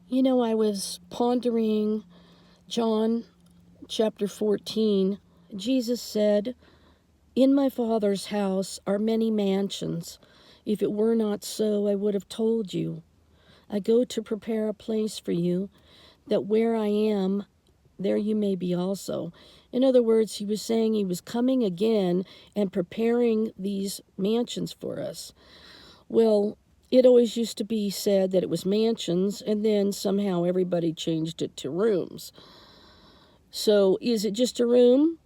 You know, I was pondering John chapter 14. Jesus said, "In my Father's house are many mansions. If it were not so, I would have told you. I go to prepare a place for you, that where I am, there you may be also." In other words, he was saying he was coming again and preparing these mansions for us. Well, it always used to be said that it was mansions, and then somehow everybody changed it to rooms. So is it just a room,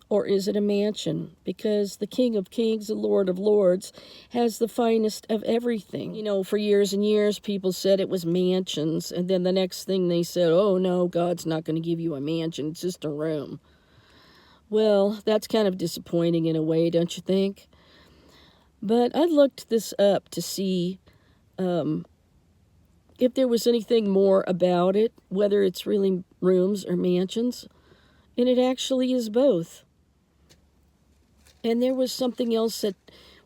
or is it a mansion? Because the King of Kings, the Lord of Lords, has the finest of everything. You know, for years and years, people said it was mansions, and then the next thing they said, oh no, God's not going to give you a mansion, it's just a room. Well, that's kind of disappointing in a way, don't you think? But I looked this up to see if there was anything more about it, whether it's really rooms or mansions, and it actually is both. And there was something else that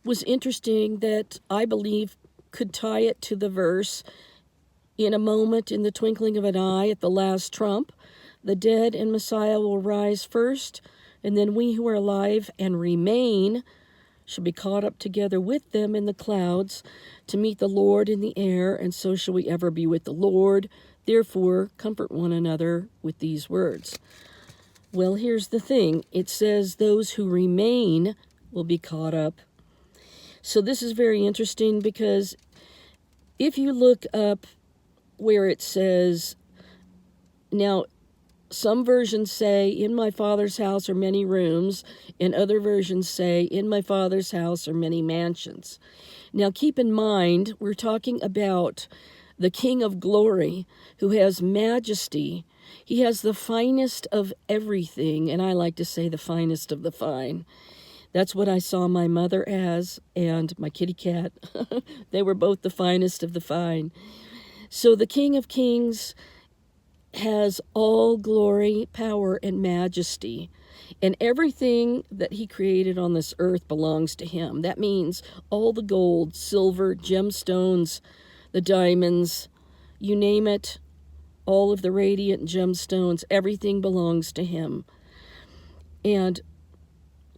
was interesting that I believe could tie it to the verse, "In a moment, in the twinkling of an eye, at the last trump, the dead and Messiah will rise first, and then we who are alive and remain shall be caught up together with them in the clouds to meet the Lord in the air, and so shall we ever be with the Lord. Therefore, comfort one another with these words." Well, here's the thing. It says those who remain will be caught up. So this is very interesting, because if you look up where it says, now, some versions say, "In my Father's house are many rooms," and other versions say, "In my Father's house are many mansions." Now, keep in mind, we're talking about the King of Glory, who has majesty. He has the finest of everything, and I like to say the finest of the fine. That's what I saw my mother as, and my kitty cat. They were both the finest of the fine. So the King of Kings has all glory, power, and majesty. And everything that he created on this earth belongs to him. That means all the gold, silver, gemstones, the diamonds, you name it, all of the radiant gemstones, everything belongs to him. And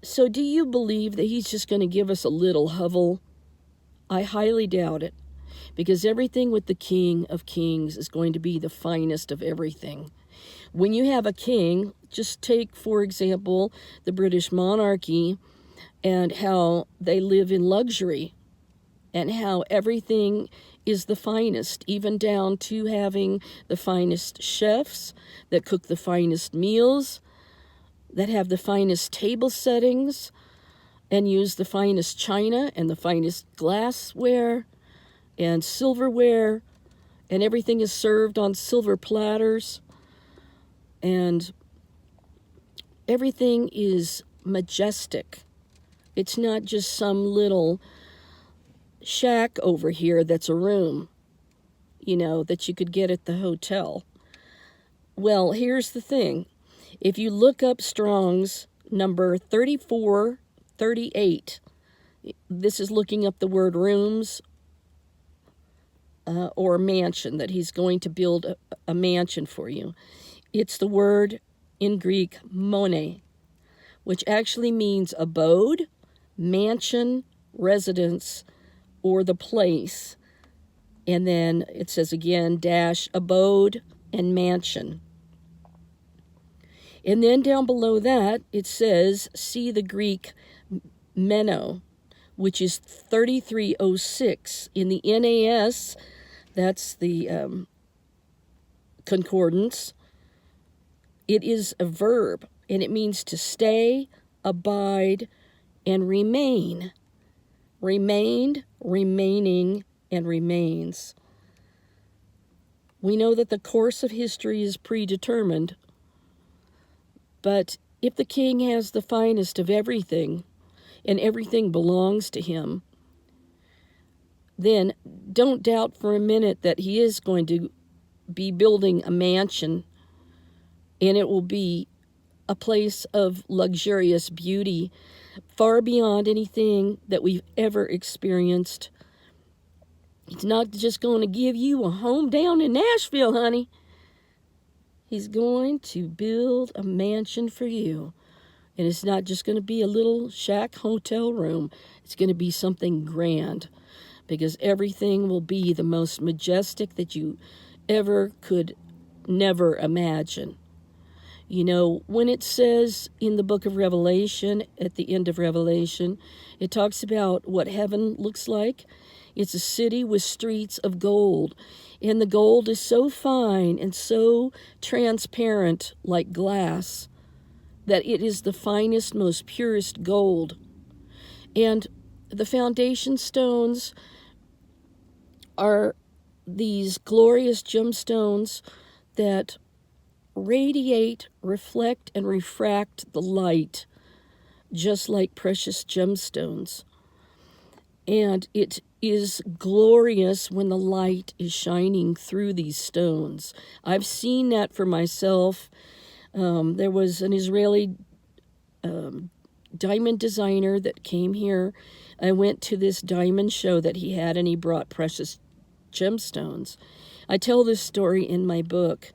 so do you believe that he's just going to give us a little hovel? I highly doubt it. Because everything with the King of Kings is going to be the finest of everything. When you have a king, just take, for example, the British monarchy and how they live in luxury and how everything is the finest, even down to having the finest chefs that cook the finest meals, that have the finest table settings and use the finest china and the finest glassware and silverware, and everything is served on silver platters, and everything is majestic. It's not just some little shack over here that's a room, you know, that you could get at the hotel. Well, here's the thing. If you look up Strong's number 3438, this is looking up the word rooms, or mansion, that he's going to build a mansion for you. It's the word in Greek, mone, which actually means abode, mansion, residence, or the place. And then it says again, dash, abode and mansion. And then down below that, it says, see the Greek meno, which is 3306. In the NAS, that's the concordance, it is a verb, and it means to stay, abide, and remain. Remained, remaining, and remains. We know that the course of history is predetermined, but if the king has the finest of everything, and everything belongs to him, then don't doubt for a minute that he is going to be building a mansion, and it will be a place of luxurious beauty, far beyond anything that we've ever experienced He's not just going to give you a home down in Nashville, honey. He's going to build a mansion for you. And it's not just going to be a little shack hotel room. It's going to be something grand, because everything will be the most majestic that you ever could never imagine. You know, when it says in the book of Revelation, at the end of Revelation, it talks about what heaven looks like. It's a city with streets of gold. And the gold is so fine and so transparent like glass that it is the finest, most purest gold. And the foundation stones are these glorious gemstones that radiate, reflect, and refract the light, just like precious gemstones. And it is glorious when the light is shining through these stones. I've seen that for myself. There was an Israeli diamond designer that came here. I went to this diamond show that he had, and he brought precious gemstones. I tell this story in my book,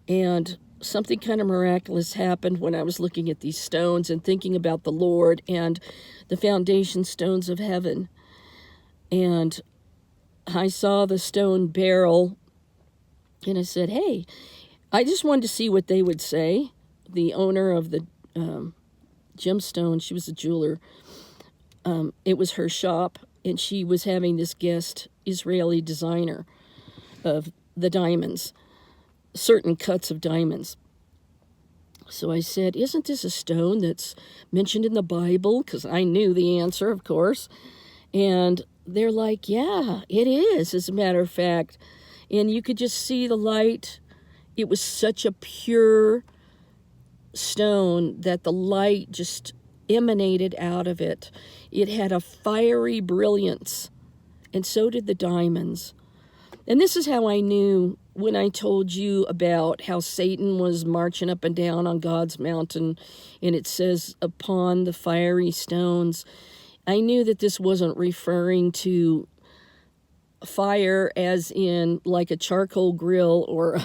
and something kind of miraculous happened when I was looking at these stones and thinking about the Lord and the foundation stones of heaven. And I saw the stone barrel, and I said, hey, I just wanted to see what they would say. The owner of the gemstone, she was a jeweler. It was her shop, and she was having this guest Israeli designer of the diamonds, certain cuts of diamonds. So I said, isn't this a stone that's mentioned in the Bible? Because I knew the answer, of course. And they're like, yeah, it is, as a matter of fact. And you could just see the light. It was such a pure stone that the light just emanated out of it. It had a fiery brilliance, and so did the diamonds. And this is how I knew when I told you about how Satan was marching up and down on God's mountain, and it says, upon the fiery stones. I knew that this wasn't referring to fire as in like a charcoal grill or,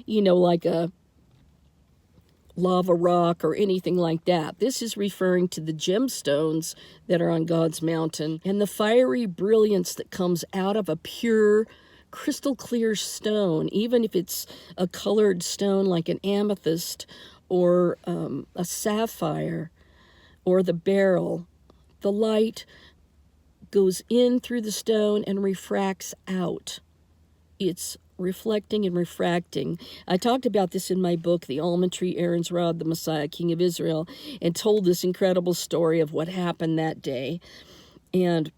like a lava rock or anything like that. This is referring to the gemstones that are on God's mountain and the fiery brilliance that comes out of a pure, crystal clear stone, even if it's a colored stone like an amethyst or a sapphire or the beryl. The light goes in through the stone and refracts out. It's reflecting and refracting. I talked about this in my book, The Almond Tree, Aaron's Rod, the Messiah, King of Israel, and told this incredible story of what happened that day. And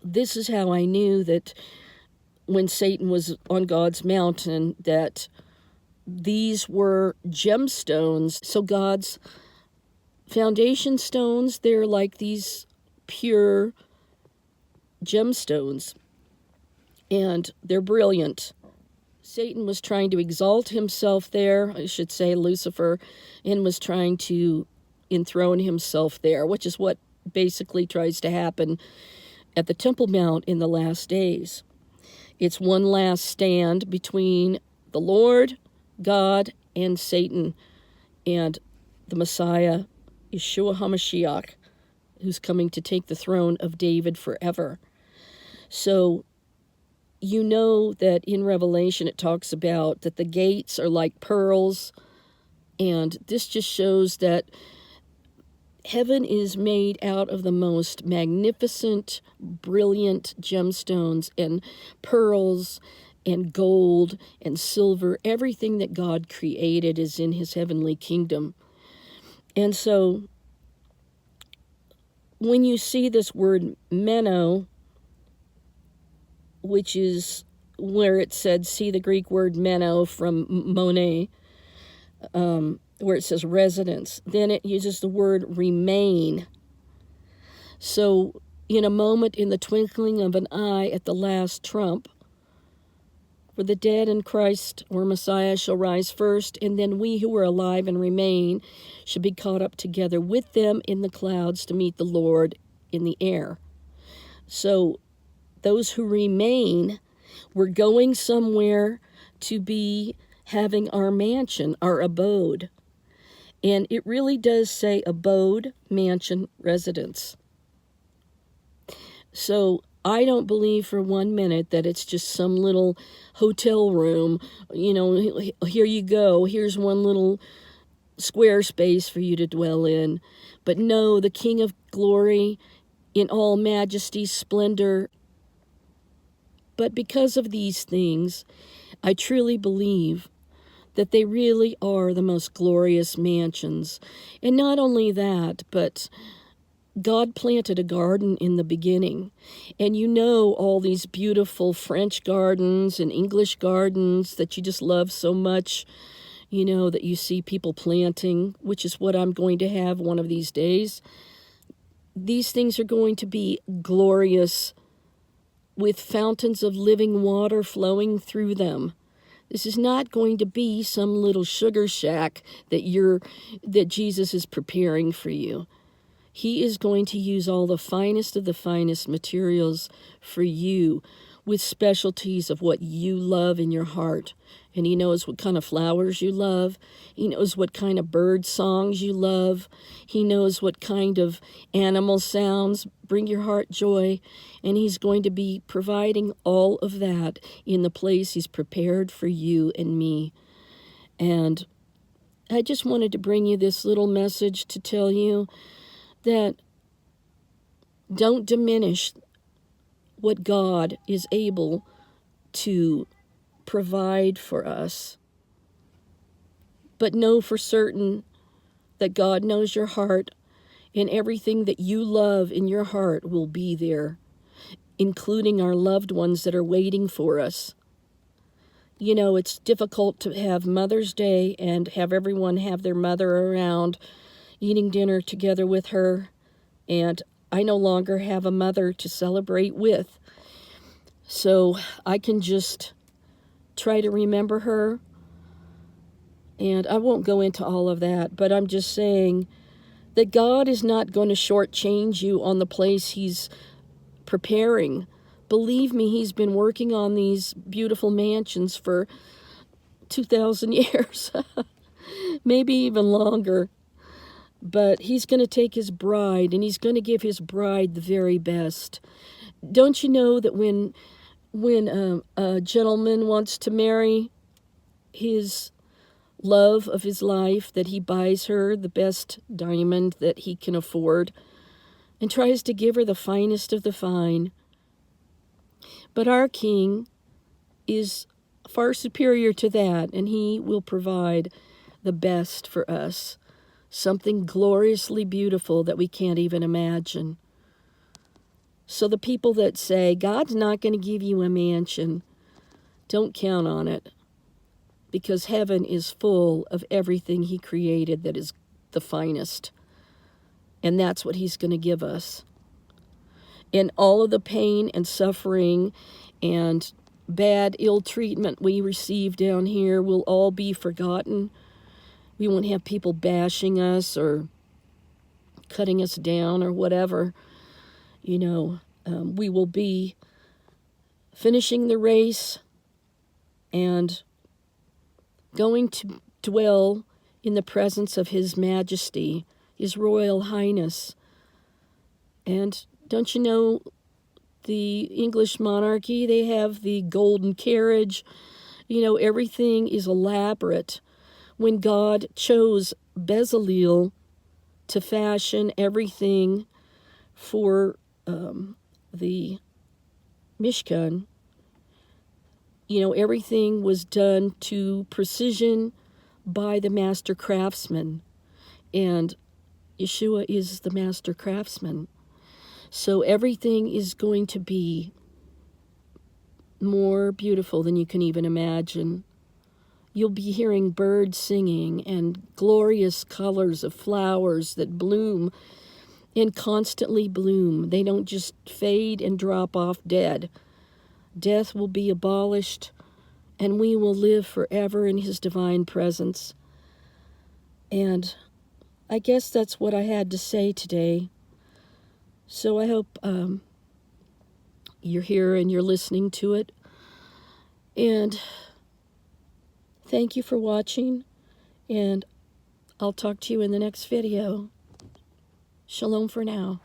this is how I knew that when Satan was on God's mountain, that these were gemstones. So God's foundation stones, they're like these pure gemstones, and they're brilliant. Satan was trying to exalt himself there, I should say Lucifer, and was trying to enthrone himself there, which is what basically tries to happen at the Temple Mount in the last days. It's one last stand between the Lord, God, and Satan, and the Messiah, Yeshua HaMashiach, who's coming to take the throne of David forever. So you know that in Revelation it talks about that the gates are like pearls, and this just shows that heaven is made out of the most magnificent, brilliant gemstones and pearls and gold and silver. Everything that God created is in his heavenly kingdom. And so when you see this word meno, which is where it said, see the Greek word meno from Monet, where it says residence, then it uses the word remain. So in a moment, in the twinkling of an eye at the last trump, for the dead in Christ or Messiah shall rise first, and then we who are alive and remain shall be caught up together with them in the clouds to meet the Lord in the air. So those who remain, we're going somewhere to be having our mansion, our abode. And it really does say abode, mansion, residence. So I don't believe for 1 minute that it's just some little hotel room. You know, here you go. Here's one little square space for you to dwell in. But no, the King of Glory in all majesty, splendor. But because of these things, I truly believe that they really are the most glorious mansions. And not only that, but God planted a garden in the beginning. And you know all these beautiful French gardens and English gardens that you just love so much, you know, that you see people planting, which is what I'm going to have one of these days. These things are going to be glorious with fountains of living water flowing through them. This is not going to be some little sugar shack that Jesus is preparing for you. He is going to use all the finest of the finest materials for you with specialties of what you love in your heart. And he knows what kind of flowers you love. He knows what kind of bird songs you love. He knows what kind of animal sounds bring your heart joy. And he's going to be providing all of that in the place he's prepared for you and me. And I just wanted to bring you this little message to tell you that don't diminish what God is able to provide for us. But know for certain that God knows your heart, and everything that you love in your heart will be there, including our loved ones that are waiting for us. You know, it's difficult to have Mother's Day and have everyone have their mother around, eating dinner together with her, and I no longer have a mother to celebrate with. So I can just try to remember her. And I won't go into all of that, but I'm just saying that God is not going to shortchange you on the place he's preparing. Believe me, he's been working on these beautiful mansions for 2,000 years, maybe even longer. But he's going to take his bride, and he's going to give his bride the very best. Don't you know that when a gentleman wants to marry his love of his life, that he buys her the best diamond that he can afford and tries to give her the finest of the fine? But our King is far superior to that, and he will provide the best for us. Something gloriously beautiful that we can't even imagine. So the people that say, God's not going to give you a mansion, don't count on it. Because heaven is full of everything he created that is the finest. And that's what he's going to give us. And all of the pain and suffering and bad ill treatment we receive down here will all be forgotten. We won't have people bashing us or cutting us down or whatever. You know, we will be finishing the race and going to dwell in the presence of His Majesty, His Royal Highness. And don't you know, the English monarchy, they have the golden carriage. You know, everything is elaborate. When God chose Bezalel to fashion everything for the Mishkan, you know, everything was done to precision by the master craftsman. And Yeshua is the master craftsman. So everything is going to be more beautiful than you can even imagine. You'll be hearing birds singing and glorious colors of flowers that bloom and constantly bloom. They don't just fade and drop off dead. Death will be abolished, and we will live forever in His divine presence. And I guess that's what I had to say today. So I hope you're here and you're listening to it. And thank you for watching, and I'll talk to you in the next video. Shalom for now.